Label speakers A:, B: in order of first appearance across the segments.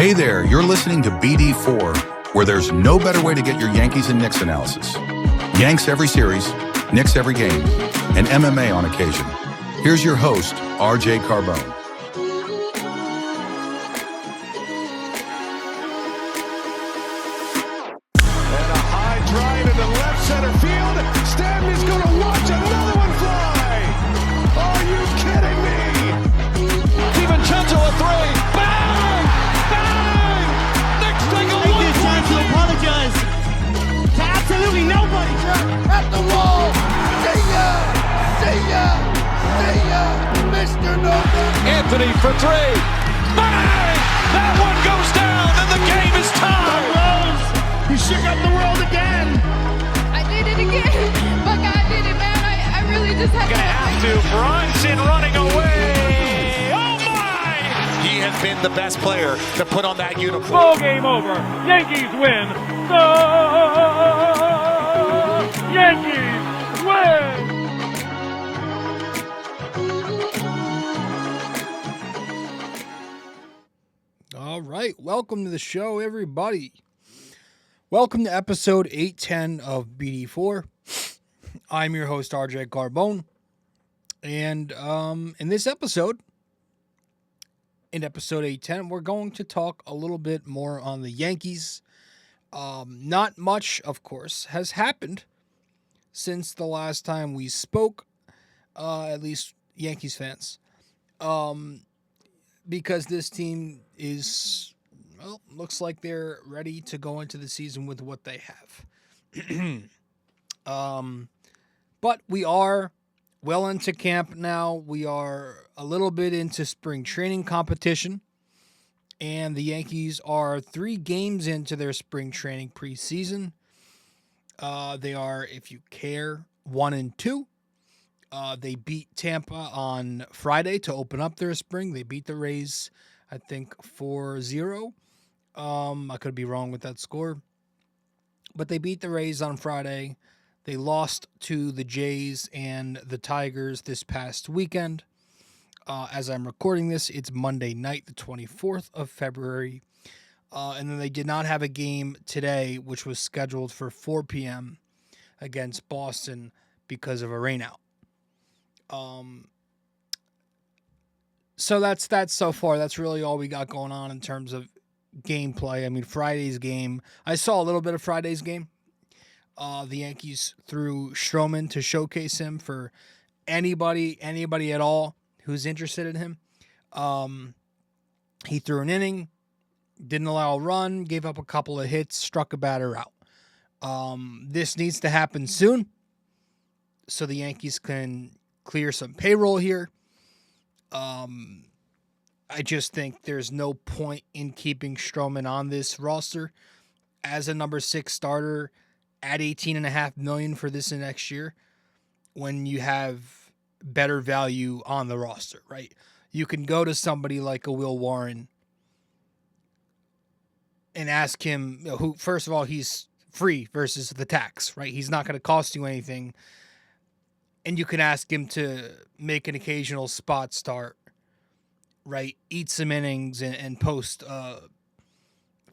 A: Hey there, you're listening to BD4, where there's no better way to get your Yankees and Knicks analysis. Yanks every series, Knicks every game, and MMA on occasion. Here's your host, RJ Carbone.
B: And a high drive into left center field. Stanton's going to watch another one fly. Are you kidding me? DiVincenzo a three. Bang! Bang! Knicks take a
C: Take this time to apologize to absolutely nobody.
D: At the wall. See ya! See ya! See ya! Mr. November.
B: Anthony for three. Bang! That one goes down and the game is tied.
C: Rose, you shook up the world again.
E: I did it again. But God did it, man. I really just had
B: Gonna have to. Bronson running away. Oh my! He has been the best player to put on that uniform.
F: Ball game over. Yankees win. The Yankees win.
G: All right, welcome to the show, everybody. Welcome to episode 810 of BD4. I'm your host, RJ Carbone. And in this episode, in episode 810, we're going to talk a little bit more on the Yankees. Not much, of course, has happened since the last time we spoke, at least Yankees fans. Because this team is, well, looks like they're ready to go into the season with what they have. But we are well into camp now. We are a little bit into spring training competition. And the Yankees are 3 games into their spring training preseason. They are, if you care, 1-2. They beat Tampa on Friday to open up their spring. They beat the Rays, I think, 4-0. I could be wrong with that score. But they beat the Rays on Friday. They lost to the Jays and the Tigers this past weekend. As I'm recording this, it's Monday night, the 24th of February. And then they did not have a game today, which was scheduled for 4 p.m. against Boston because of a rainout. So that's so far. That's really all we got going on in terms of gameplay. I mean, Friday's game, I saw a little bit of Friday's game. The Yankees threw Stroman to showcase him for anybody at all who's interested in him. He threw an inning, didn't allow a run, gave up a couple of hits, struck a batter out. This needs to happen soon so the Yankees can clear some payroll here. I just think there's no point in keeping Stroman on this roster as a number 6 starter at $18.5 million for this and next year when you have better value on the roster, right? You can go to somebody like a Will Warren and ask him, who, first of all, he's free versus the tax, right? He's not going to cost you anything. And you can ask him to make an occasional spot start, right? Eat some innings and post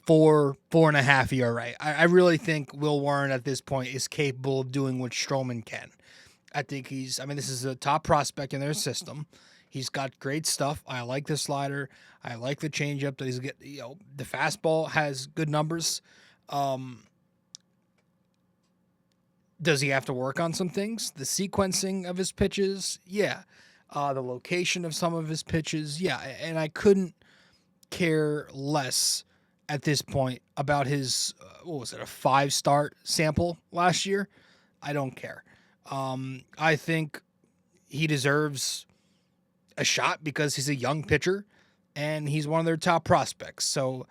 G: 4.5 ERA. I really think Will Warren at this point is capable of doing what Stroman can. I think this is a top prospect in their system. He's got great stuff. I like the slider. I like the changeup that he's getting. The fastball has good numbers. Does he have to work on some things? The sequencing of his pitches? Yeah. The location of some of his pitches? Yeah. And I couldn't care less at this point about his, a 5-start sample last year? I don't care. I think he deserves a shot because he's a young pitcher and he's one of their top prospects. So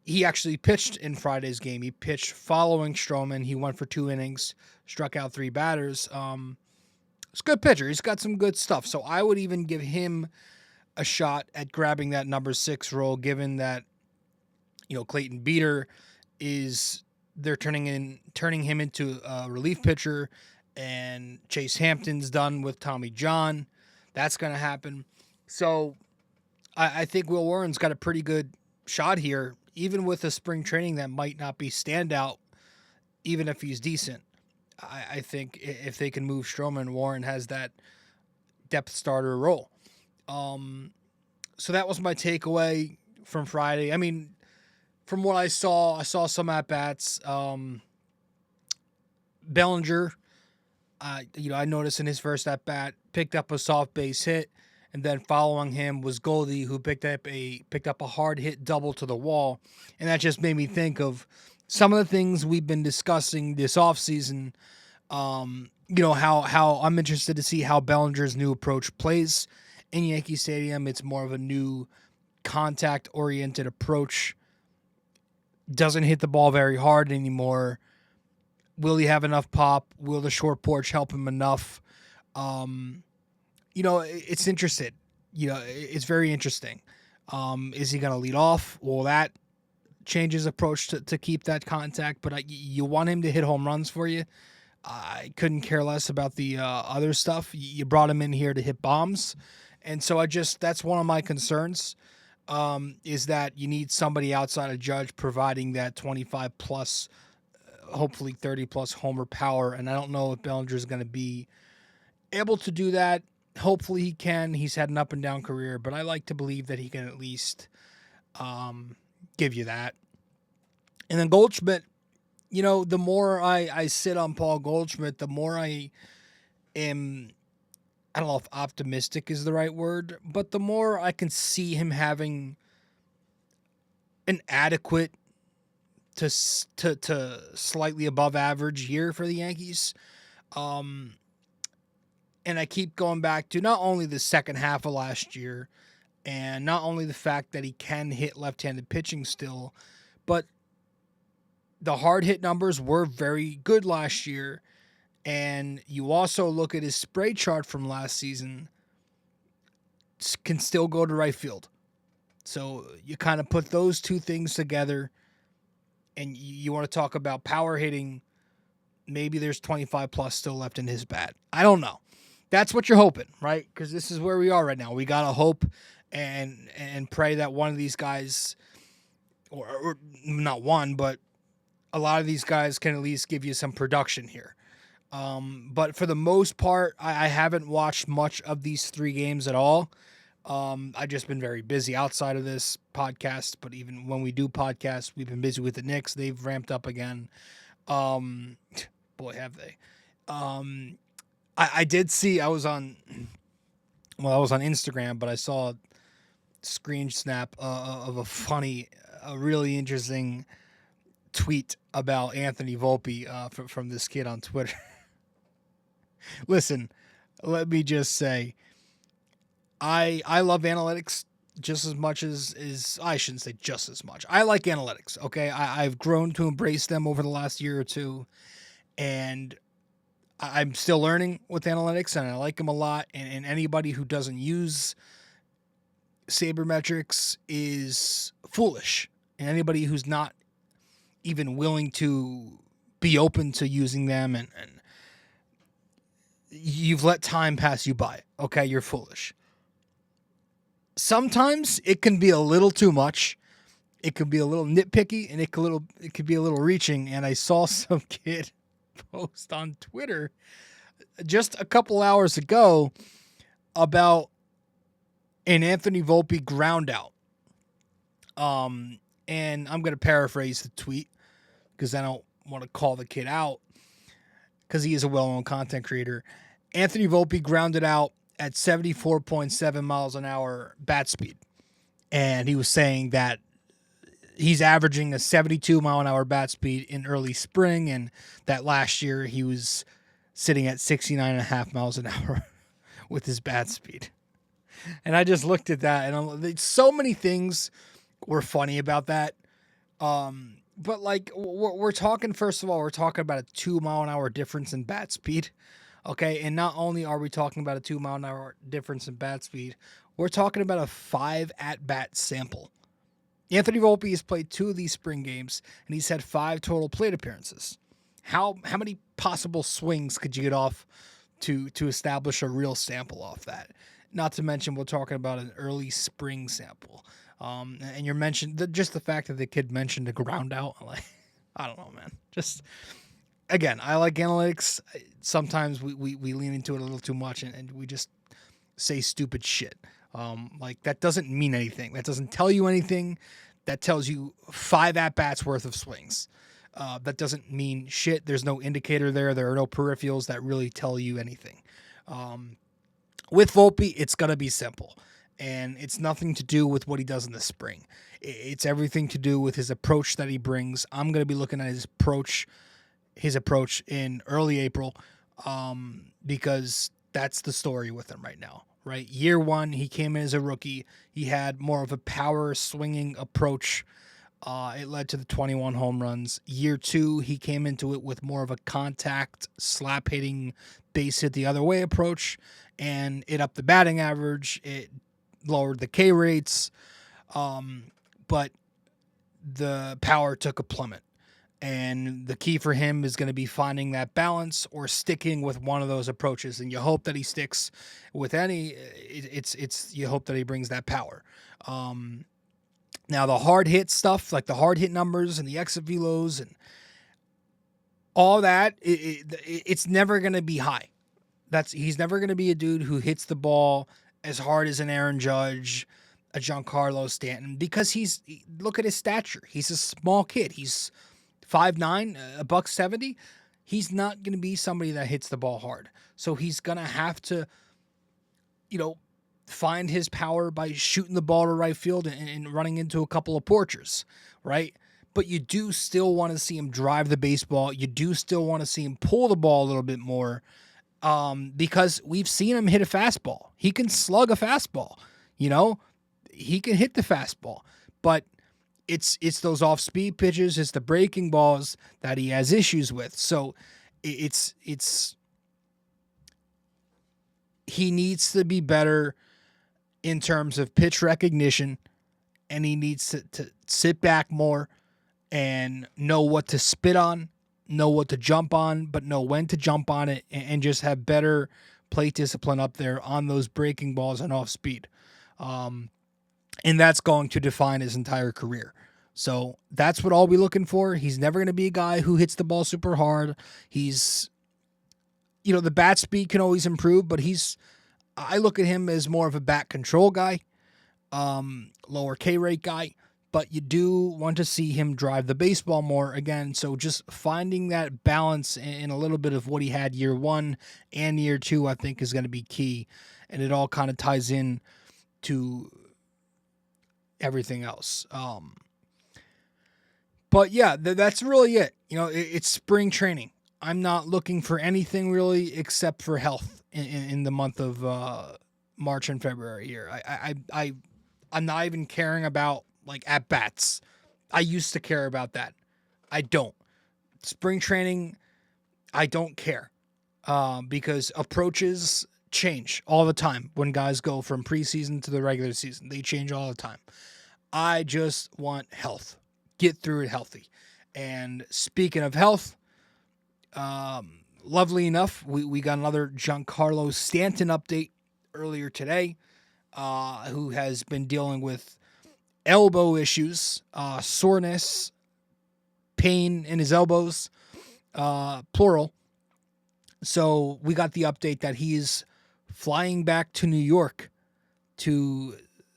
G: he actually pitched in Friday's game. He pitched following Stroman. He went for 2 innings, struck out 3 batters. He's a good pitcher. He's got some good stuff. So I would even give him a shot at grabbing that number 6 role, given that, Clayton Beeter they're turning him into a relief pitcher, and Chase Hampton's done with Tommy John. That's going to happen. So I think Will Warren's got a pretty good shot here, even with a spring training that might not be standout, even if he's decent. I think if they can move Stroman, Warren has that depth starter role. So that was my takeaway from Friday. I mean, from what I saw some at-bats. Bellinger, I noticed in his first at-bat, picked up a soft base hit, and then following him was Goldie, who picked up a hard hit double to the wall. And that just made me think of some of the things we've been discussing this offseason. How I'm interested to see how Bellinger's new approach plays in Yankee Stadium. It's more of a new contact-oriented approach. Doesn't hit the ball very hard anymore. Will he have enough pop? Will the short porch help him enough? It's interesting. It's very interesting. Is he going to lead off? Will that change his approach to keep that contact? But you want him to hit home runs for you. I couldn't care less about the other stuff. You brought him in here to hit bombs. And so that's one of my concerns, is that you need somebody outside of Judge providing that 25 plus, hopefully 30 plus homer power. And I don't know if Bellinger is going to be able to do that. Hopefully he can. He's had an up and down career, but I like to believe that he can at least give you that. And then Goldschmidt, the more I sit on Paul Goldschmidt, the more I am, I don't know if optimistic is the right word, but the more I can see him having an adequate to slightly above average year for the Yankees. And I keep going back to not only the second half of last year and not only the fact that he can hit left-handed pitching still, but the hard hit numbers were very good last year. And you also look at his spray chart from last season, can still go to right field. So you kind of put those two things together and you want to talk about power hitting. Maybe there's 25 plus still left in his bat. I don't know. That's what you're hoping, right? Because this is where we are right now. We got to hope and pray that one of these guys, or not one, but a lot of these guys can at least give you some production here. But for the most part, I haven't watched much of these 3 games at all. I've just been very busy outside of this podcast, but even when we do podcasts, we've been busy with the Knicks. They've ramped up again. Boy, have they. I did see, I was on Instagram, but I saw a screen snap of a really interesting tweet about Anthony Volpe from this kid on Twitter. Listen, let me just say, I love analytics just as much as I shouldn't say just as much. I like analytics, okay? I've grown to embrace them over the last year or two, and I'm still learning with analytics, and I like them a lot. And anybody who doesn't use sabermetrics is foolish. And anybody who's not even willing to be open to using them and you've let time pass you by, okay? You're foolish. Sometimes it can be a little too much. It could be a little nitpicky, and it could be a little reaching. And I saw some kid post on Twitter just a couple hours ago about an Anthony Volpe ground out. And I'm going to paraphrase the tweet because I don't want to call the kid out because he is a well-known content creator. Anthony Volpe grounded out at 74.7 miles an hour bat speed. And he was saying that he's averaging a 72 mile an hour bat speed in early spring, and that last year he was sitting at 69.5 miles an hour with his bat speed. And I just looked at that, and so many things were funny about that. But like we're talking, first of all, we're talking about a 2 mile an hour difference in bat speed. Okay, and not only are we talking about a 2 mile an hour difference in bat speed, we're talking about a 5 at-bat sample. Anthony Volpe has played 2 of these spring games, and he's had 5 total plate appearances. How many possible swings could you get off to establish a real sample off that? Not to mention we're talking about an early spring sample. And you're mentioned just the fact that the kid mentioned a ground out. Like, I don't know, man. Just again, I like analytics. Sometimes we lean into it a little too much, and we just say stupid shit. Like that doesn't mean anything. That doesn't tell you anything. That tells you 5 at-bats worth of swings. That doesn't mean shit. There's no indicator there. There are no peripherals that really tell you anything. With Volpe, it's going to be simple. And it's nothing to do with what he does in the spring. It's everything to do with his approach that he brings. I'm going to be looking at his approach in early April because that's the story with him right now. Right, year 1, he came in as a rookie. He had more of a power swinging approach. It led to the 21 home runs. Year 2, he came into it with more of a contact, slap hitting, base hit the other way approach, and it upped the batting average. It lowered the K rates, but the power took a plummet. And the key for him is going to be finding that balance or sticking with one of those approaches. And you hope that he sticks with any. You hope that he brings that power. Now the hard hit stuff, like the hard hit numbers and the exit velos and all that, it's never going to be high. He's never going to be a dude who hits the ball as hard as an Aaron Judge, a Giancarlo Stanton, because look at his stature. He's a small kid. He's 5'9", $170. He's not going to be somebody that hits the ball hard. So he's going to have to, find his power by shooting the ball to right field and running into a couple of porchers, right? But you do still want to see him drive the baseball. You do still want to see him pull the ball a little bit more because we've seen him hit a fastball. He can slug a fastball, He can hit the fastball. But it's those off-speed pitches, it's the breaking balls that he has issues with. So it's he needs to be better in terms of pitch recognition, and he needs to sit back more and know what to spit on, know what to jump on, but know when to jump on it, and just have better plate discipline up there on those breaking balls and off speed. And that's going to define his entire career. So that's what I'll be looking for. He's never going to be a guy who hits the ball super hard. He's, the bat speed can always improve, but I look at him as more of a bat control guy, lower K rate guy, but you do want to see him drive the baseball more again. So just finding that balance in a little bit of what he had year 1 and year 2, I think is going to be key. And it all kind of ties in to everything else. But yeah, that's really it. It's spring training. I'm not looking for anything really except for health in the month of March and February here. I'm not even caring about like at bats. I used to care about that. I don't. Spring training, I don't care because approaches change all the time when guys go from preseason to the regular season. They change all the time. I just want health. Get through it healthy. And speaking of health, lovely enough, we got another Giancarlo Stanton update earlier today, who has been dealing with elbow issues, soreness, pain in his elbows, plural. So we got the update that he's flying back to New York to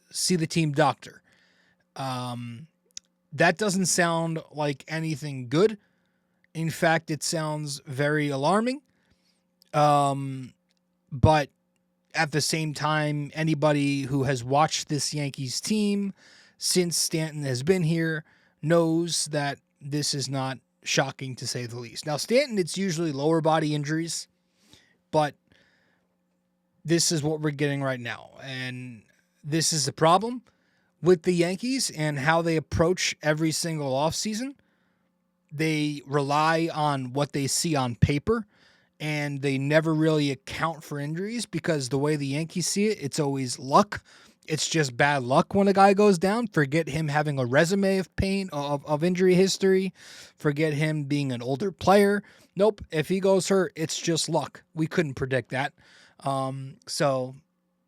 G: see the team doctor. That doesn't sound like anything good. In fact, it sounds very alarming. But at the same time, anybody who has watched this Yankees team since Stanton has been here knows that this is not shocking, to say the least. Now, Stanton, it's usually lower body injuries, but this is what we're getting right now. And this is the problem with the Yankees and how they approach every single offseason. They rely on what they see on paper, and they never really account for injuries because the way the Yankees see it, it's always luck. It's just bad luck when a guy goes down. Forget him having a resume of pain, of injury history. Forget him being an older player. Nope. If he goes hurt, it's just luck. We couldn't predict that. And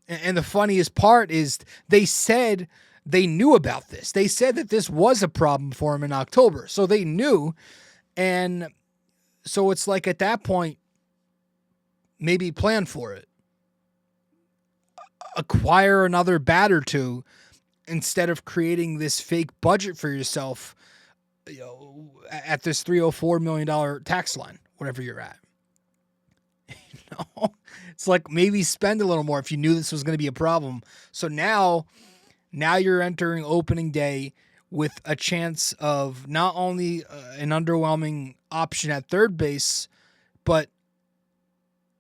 G: the funniest part is they said They knew about this. They said that this was a problem for him in October. So they knew. And so it's like at that point, maybe plan for it. Acquire another bat or two instead of creating this fake budget for yourself, at this $304 million tax line, whatever you're at. It's like maybe spend a little more if you knew this was going to be a problem. So now you're entering opening day with a chance of not only an underwhelming option at third base, but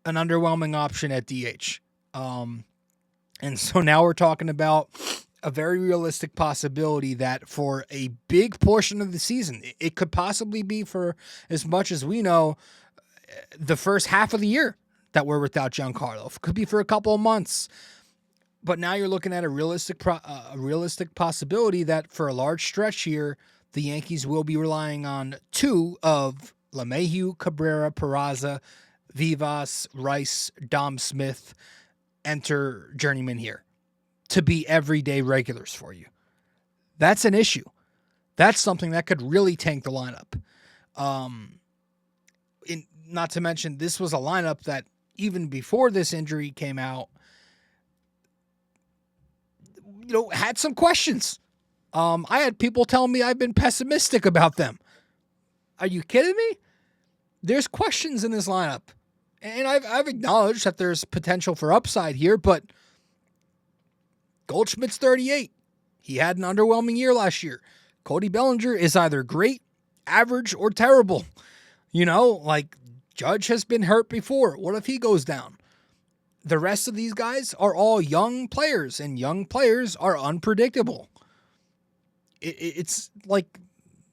G: an underwhelming option at DH. And so now we're talking about a very realistic possibility that for a big portion of the season, it could possibly be for as much as we know, the first half of the year that we're without Giancarlo. It could be for a couple of months. But now you're looking at a realistic possibility that for a large stretch here, the Yankees will be relying on two of LeMahieu, Cabrera, Peraza, Vivas, Rice, Dom Smith, enter journeyman here to be everyday regulars for you. That's an issue. That's something that could really tank the lineup. Not to mention, this was a lineup that even before this injury came out, had some questions. I had people telling me I've been pessimistic about them. Are you kidding me? There's questions in this lineup. And I've acknowledged that there's potential for upside here, but Goldschmidt's 38. He had an underwhelming year last year. Cody Bellinger is either great, average, or terrible. Judge has been hurt before. What if he goes down? The rest of these guys are all young players, and young players are unpredictable. It's like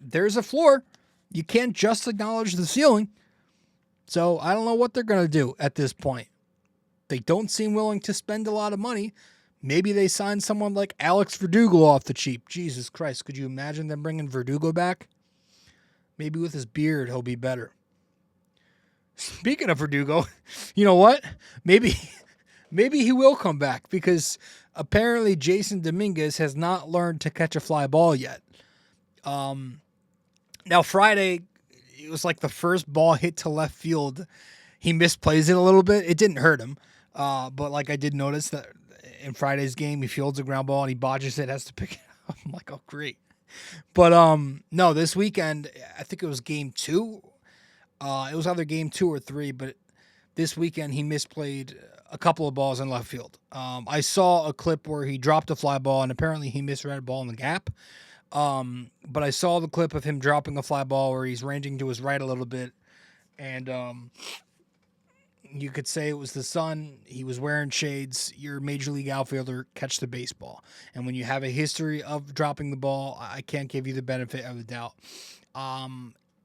G: there's a floor. You can't just acknowledge the ceiling. So I don't know what they're going to do at this point. They don't seem willing to spend a lot of money. Maybe they sign someone like Alex Verdugo off the cheap. Jesus Christ, could you imagine them bringing Verdugo back? Maybe with his beard, he'll be better. Speaking of Verdugo, you know what? Maybe he will come back because apparently Jasson Domínguez has not learned to catch a fly ball yet. Now Friday, it was like the first ball hit to left field. He misplays it a little bit. It didn't hurt him. But I did notice that in Friday's game, he fields a ground ball and he botches it, has to pick it up. I'm like, oh, great. But no, this weekend, I think it was game 2. It was either game 2 or 3, but this weekend he misplayed a couple of balls in left field. I saw a clip where he dropped a fly ball and apparently he misread a ball in the gap. But I saw the clip of him dropping a fly ball where he's ranging to his right a little bit. And you could say it was the sun. He was wearing shades. You're a major league outfielder. Catch the baseball. And when you have a history of dropping the ball, I can't give you the benefit of the doubt.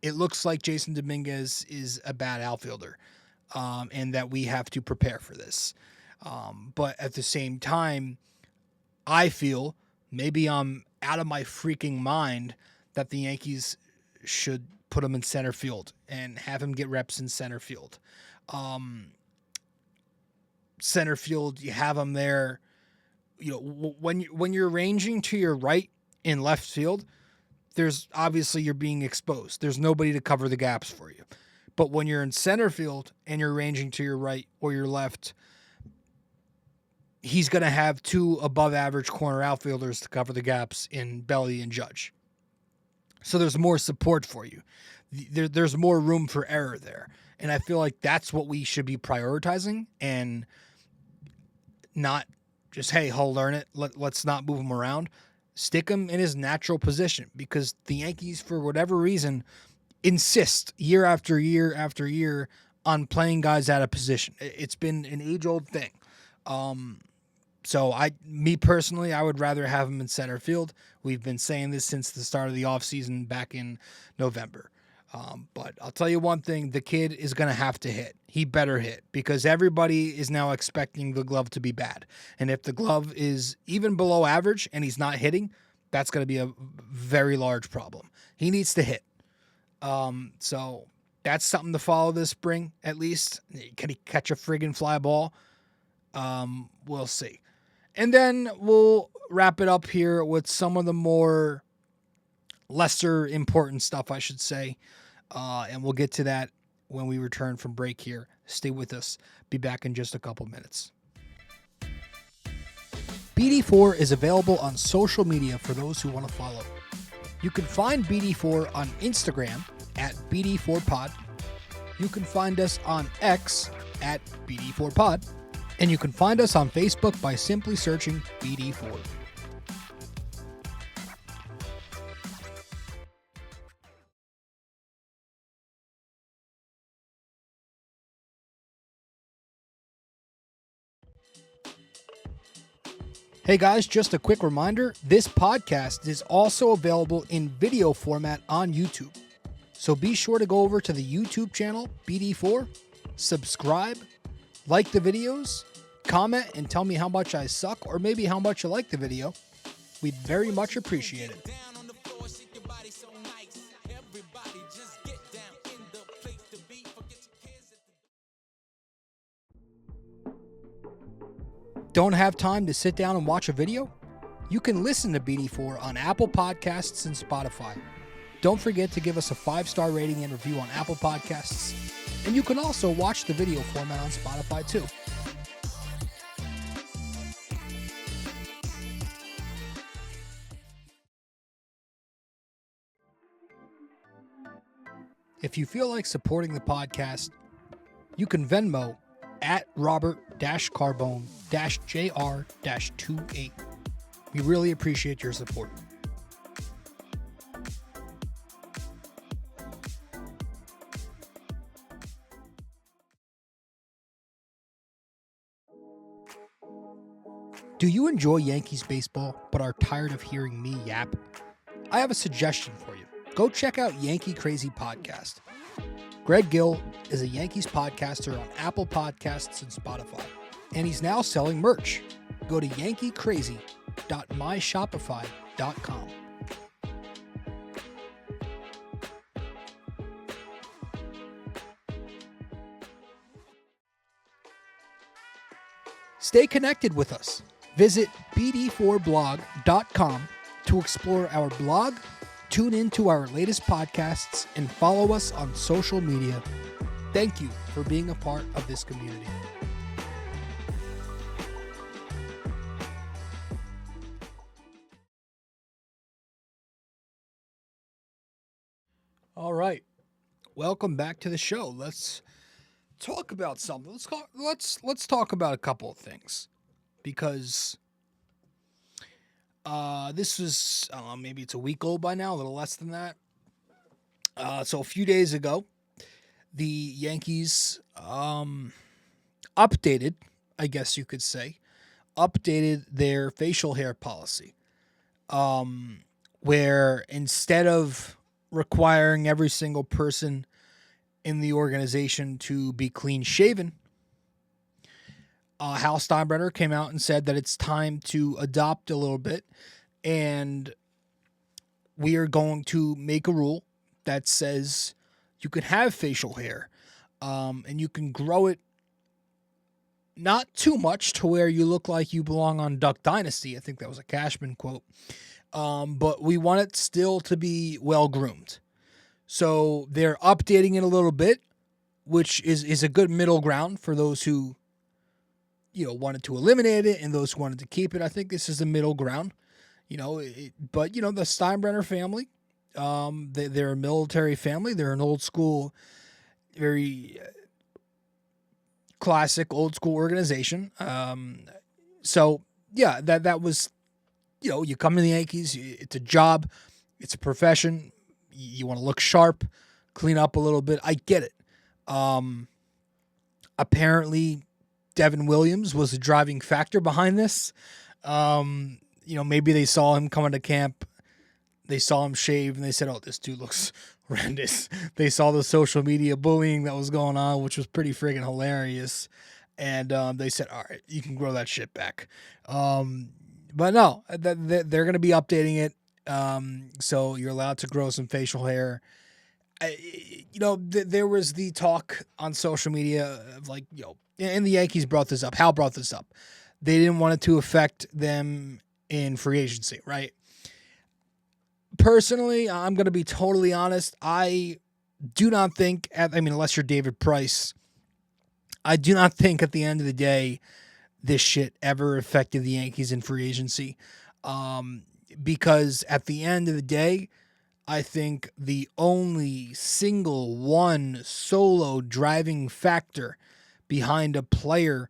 G: It looks like Jasson Domínguez is a bad outfielder, and that we have to prepare for this. But at the same time, I feel, maybe I'm out of my freaking mind, that the Yankees should put him in center field and have him get reps in center field. Center field, you have him there. When you're ranging to your right in left field, there's obviously you're being exposed. There's nobody to cover the gaps for you. But when you're in center field and you're ranging to your right or your left, he's going to have 2 above average corner outfielders to cover the gaps in Belly and Judge. So there's more support for you. There's more room for error there. And I feel like that's what we should be prioritizing, and not just, hey, he'll learn it. Let's not move him around. Stick him in his natural position, because the Yankees, for whatever reason, insist year after year after year on playing guys out of position. It's been an age-old thing. So me personally, I would rather have him in center field. We've been saying this since the start of the offseason back in November. But I'll tell you one thing, the kid is going to have to hit. He better hit, because everybody is now expecting the glove to be bad. And if the glove is even below average and he's not hitting, that's going to be a very large problem. He needs to hit. So that's something to follow this spring, at least. Can he catch a friggin' fly ball? We'll see. And then we'll wrap it up here with some of the more lesser important stuff, I should say. And we'll get to that when we return from break here. Stay with us. Be back in just a couple minutes. BD4 is available on social media for those who want to follow. You can find BD4 on Instagram at BD4Pod. You can find us on X at BD4Pod. And you can find us on Facebook by simply searching BD4. Hey guys, just a quick reminder, this podcast is also available in video format on YouTube. So be sure to go over to the YouTube channel, BD4, subscribe, like the videos, comment and tell me how much I suck or maybe how much you like the video. We'd very much appreciate it. Don't have time to sit down and watch a video? You can listen to BD4 on Apple Podcasts and Spotify. Don't forget to give us a 5-star rating and review on Apple Podcasts. And you can also watch the video format on Spotify too. If you feel like supporting the podcast, you can Venmo at Robert-Carbone-JR-28. We really appreciate your support. Do you enjoy Yankees baseball but are tired of hearing me yap? I have a suggestion for you. Go check out Yankee Crazy Podcast. Greg Gill is a Yankees podcaster on Apple Podcasts and Spotify, and he's now selling merch. Go to yankeecrazy.myshopify.com. Stay connected with us. Visit BD4blog.com to explore our blog, tune into our latest podcasts, and follow us on social media. Thank you for being a part of this community. All right. Welcome back to the show. Let's talk about something. Let's talk about a couple of things, because this was, I don't know, maybe it's a week old by now, a little less than that. So a few days ago, the Yankees updated, I guess you could say, their facial hair policy, where instead of requiring every single person in the organization to be clean shaven, Hal Steinbrenner came out and said that it's time to adopt a little bit, and we are going to make a rule that says you can have facial hair, and you can grow it not too much to where you look like you belong on Duck Dynasty. I think that was a Cashman quote. But we want it still to be well-groomed. So they're updating it a little bit, which is a good middle ground for those who, wanted to eliminate it and those who wanted to keep it. I think this is the middle ground, but the Steinbrenner family, they're a military family. They're an old school, very classic old school organization. So yeah, that was, you come to the Yankees, it's a job, it's a profession. You want to look sharp, clean up a little bit. I get it. Apparently Devin Williams was a driving factor behind this. Maybe they saw him coming to camp. They saw him shave and they said, oh, this dude looks horrendous. They saw the social media bullying that was going on, which was pretty friggin' hilarious. And they said, all right, you can grow that shit back. But no, they're going to be updating it. So you're allowed to grow some facial hair. There was the talk on social media of and the Yankees brought this up. Hal brought this up, they didn't want it to affect them in free agency, right? Personally, I'm going to be totally honest. I do not think, unless you're David Price, I do not think at the end of the day this shit ever affected the Yankees in free agency. Because at the end of the day, I think the only single one solo driving factor behind a player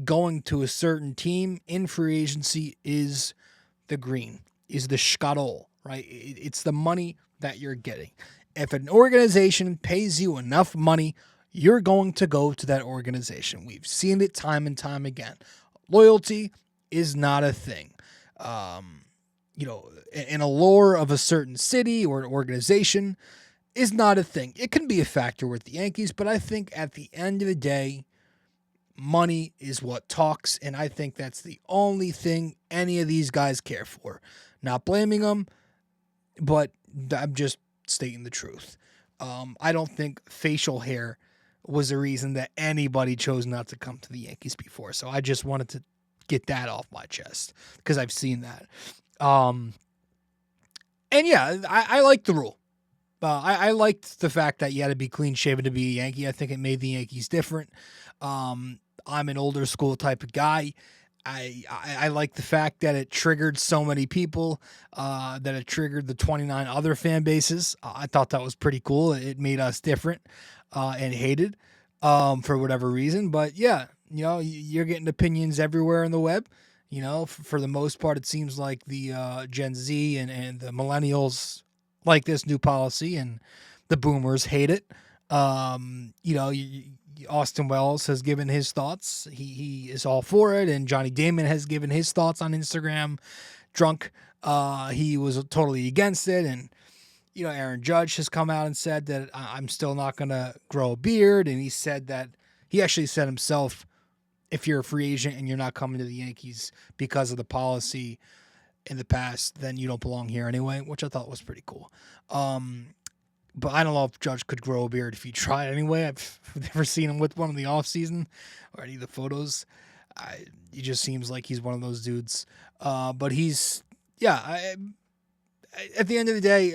G: going to a certain team in free agency is the green, is the shkadol, right? It's the money that you're getting. If an organization pays you enough money, you're going to go to that organization. We've seen it time and time again. Loyalty is not a thing. In a lore of a certain city or an organization is not a thing. It can be a factor with the Yankees, but I think at the end of the day, money is what talks, and I think that's the only thing any of these guys care for. Not blaming them, but I'm just stating the truth. I don't think facial hair was a reason that anybody chose not to come to the Yankees before. So I just wanted to get that off my chest because I've seen that. And yeah, I like the rule. I liked the fact that you had to be clean shaven to be a Yankee. I think it made the Yankees different. I'm an older school type of guy. I like the fact that it triggered so many people, that it triggered the 29 other fan bases. I thought that was pretty cool. It made us different and hated for whatever reason. But yeah, you're getting opinions everywhere on the web. For the most part, it seems like the Gen Z and the millennials like this new policy, and the boomers hate it. Austin Wells has given his thoughts. He is all for it, and Johnny Damon has given his thoughts on Instagram. Drunk, he was totally against it, and Aaron Judge has come out and said that I'm still not going to grow a beard, and he actually said himself, if you're a free agent and you're not coming to the Yankees because of the policy in the past, then you don't belong here anyway, which I thought was pretty cool. But I don't know if Judge could grow a beard if he tried anyway. I've never seen him with one in the offseason or any of the photos. He just seems like he's one of those dudes. But he's, at the end of the day,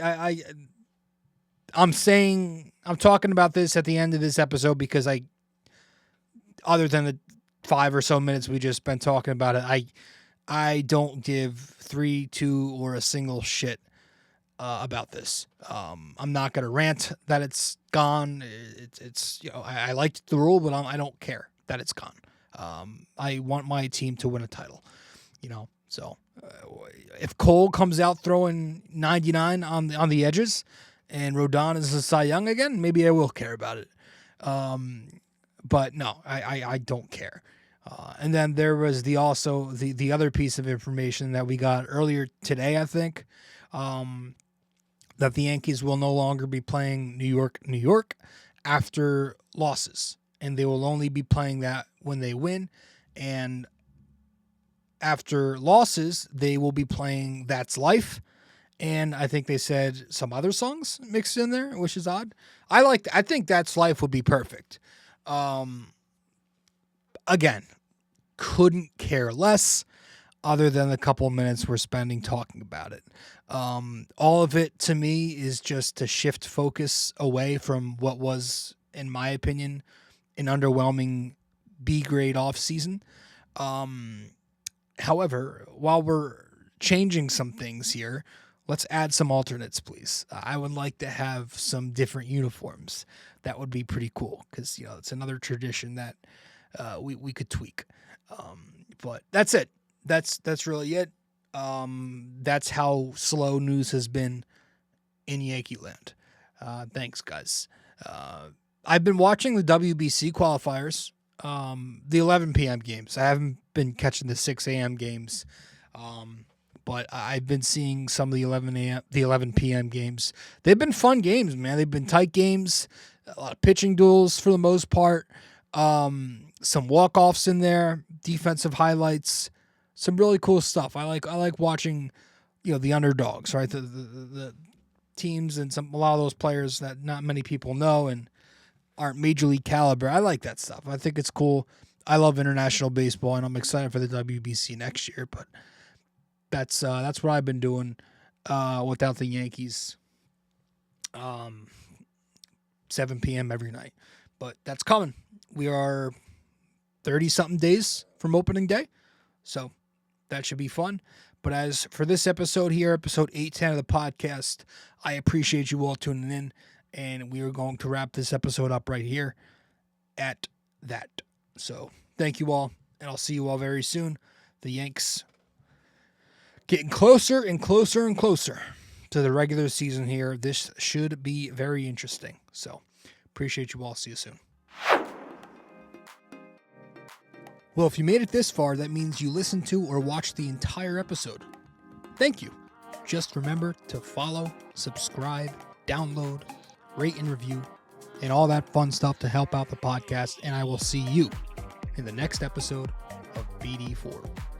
G: I'm talking about this at the end of this episode because other than the 5 or so minutes we just been talking about it, I don't give 3, 2, or a single shit about this. I'm not going to rant that it's gone. It's I liked the rule, but I don't care that it's gone. I want my team to win a title, so if Cole comes out throwing 99 on the edges and Rodon is a Cy Young again, maybe I will care about it. But no, I don't care. And then there was the other piece of information that we got earlier today, I think, that the Yankees will no longer be playing New York after losses, and they will only be playing that when they win. And after losses, they will be playing That's Life. And I think they said some other songs mixed in there, which is odd. I think That's Life would be perfect. Again, couldn't care less other than the couple of minutes we're spending talking about it. All of it to me is just to shift focus away from what was, in my opinion, an underwhelming B-grade offseason. However, while we're changing some things here, let's add some alternates, please. I would like to have some different uniforms. That would be pretty cool because, it's another tradition that we could tweak. But that's it. That's really it. That's how slow news has been in Yankee land. Thanks, guys. I've been watching the WBC qualifiers, the 11 p.m. games. I haven't been catching the 6 a.m. games, but I've been seeing some of the 11 p.m. games. They've been fun games, man. They've been tight games, a lot of pitching duels for the most part, some walk-offs in there, defensive highlights, some really cool stuff. I like watching, the underdogs, right? The teams and a lot of those players that not many people know and aren't major league caliber. I like that stuff. I think it's cool. I love international baseball, and I'm excited for the WBC next year. But that's what I've been doing without the Yankees. 7 p.m. every night. But that's coming. We are 30-something days from opening day, so that should be fun. But as for this episode here, episode 810 of the podcast, I appreciate you all tuning in, and we are going to wrap this episode up right here at that. So thank you all, and I'll see you all very soon. The Yanks getting closer and closer and closer to the regular season here. This should be very interesting. So appreciate you all. See you soon. Well, if you made it this far, that means you listened to or watched the entire episode. Thank you. Just remember to follow, subscribe, download, rate and review, and all that fun stuff to help out the podcast. And I will see you in the next episode of BD4.